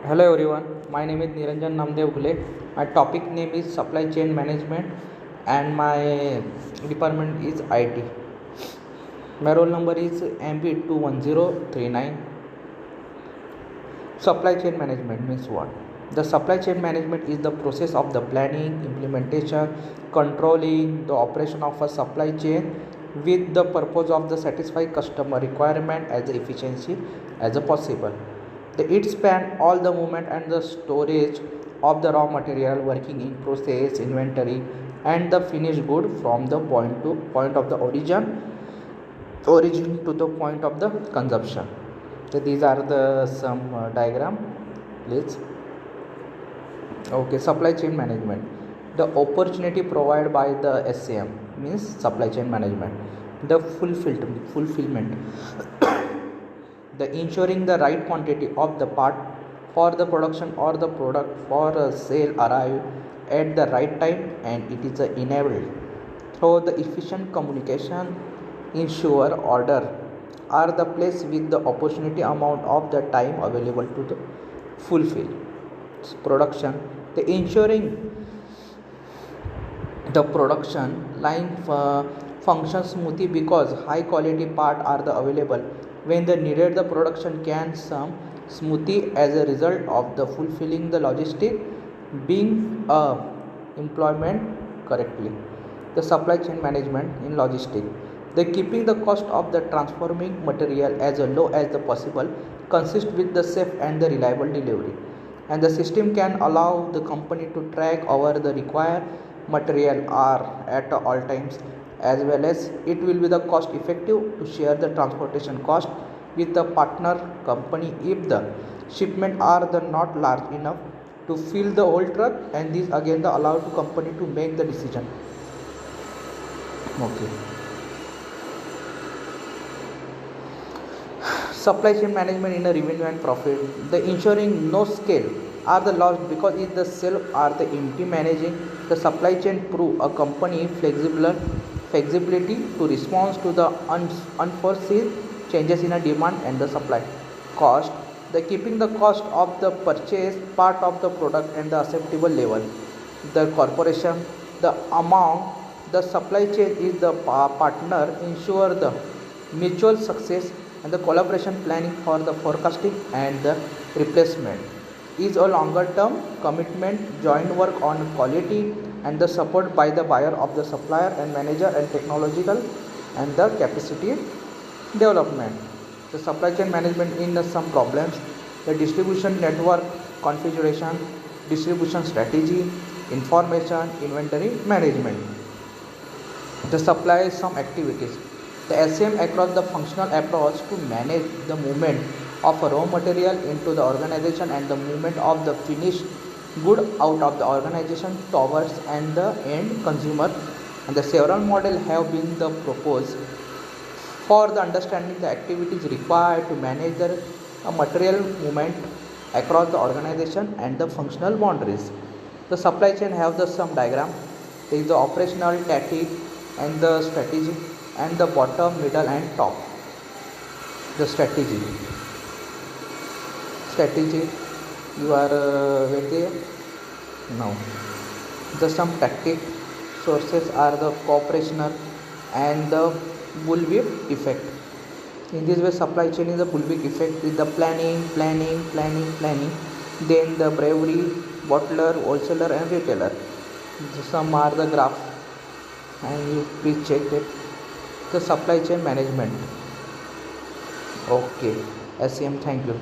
Hello everyone, my name is Niranjan Namdev Ghule. My topic name is Supply Chain Management and my department is IT. My roll number is MB21039. Supply chain management means what? The supply chain management is the process of the planning, implementation, controlling the operation of a supply chain with the purpose of the satisfy customer requirement as efficiency as possible. It span all the movement and the storage of the raw material, working in process, inventory, and the finished good from the point of the origin to the point of the consumption. So these are the some diagram, please. Okay, supply chain management. The opportunity provided by the SCM means supply chain management. The fulfillment the ensuring the right quantity of the part for the production or the product for a sale arrive at the right time, and it is enabled through the efficient communication ensure order are the place with the opportunity amount of the time available to the fulfill production, the ensuring the production line functions smoothly because high quality part are the available when the needed the production can some smoothly as a result of the fulfilling the logistic being employment correctly. The supply chain management in logistic, the keeping the cost of the transforming material as low as the possible consist with the safe and the reliable delivery, and the system can allow the company to track over the required material are at all times, as well as it will be the cost effective to share the transportation cost with the partner company if the shipment are the not large enough to fill the whole truck, and this again the allow to company to make the decision. Okay, supply chain management in a revenue and profit, the ensuring no scale are the lost because if the sale are the empty, managing the supply chain prove a company flexibility to respond to the unforeseen changes in a demand and the supply cost, the keeping the cost of the purchase part of the product and the acceptable level, the corporation the amount the supply chain is the partner ensure the mutual success, and the collaboration planning for the forecasting and the replacement is a longer term commitment, joint work on quality and the support by the buyer of the supplier and manager and technological and the capacity development. The supply chain management in some problems, the distribution network configuration, distribution strategy, information inventory management, the supply some activities, the SCM across the functional approach to manage the movement of a raw material into the organization and the movement of the finished good out of the organization towards and the end consumer, and the several model have been the proposed for the understanding the activities required to manage the material movement across the organization and the functional boundaries. The supply chain have the some diagram. There is the operational tactic and the strategy and the bottom, middle and top. The strategy you are where there now. The some tactic sources are the cooperational and the bullwhip effect. In this way, supply chain is the bullwhip effect with the planning. Then the bravery, bottler, wholesaler, and retailer. Some are the graph, and you please check it. The supply chain management. Okay, SCM. Thank you.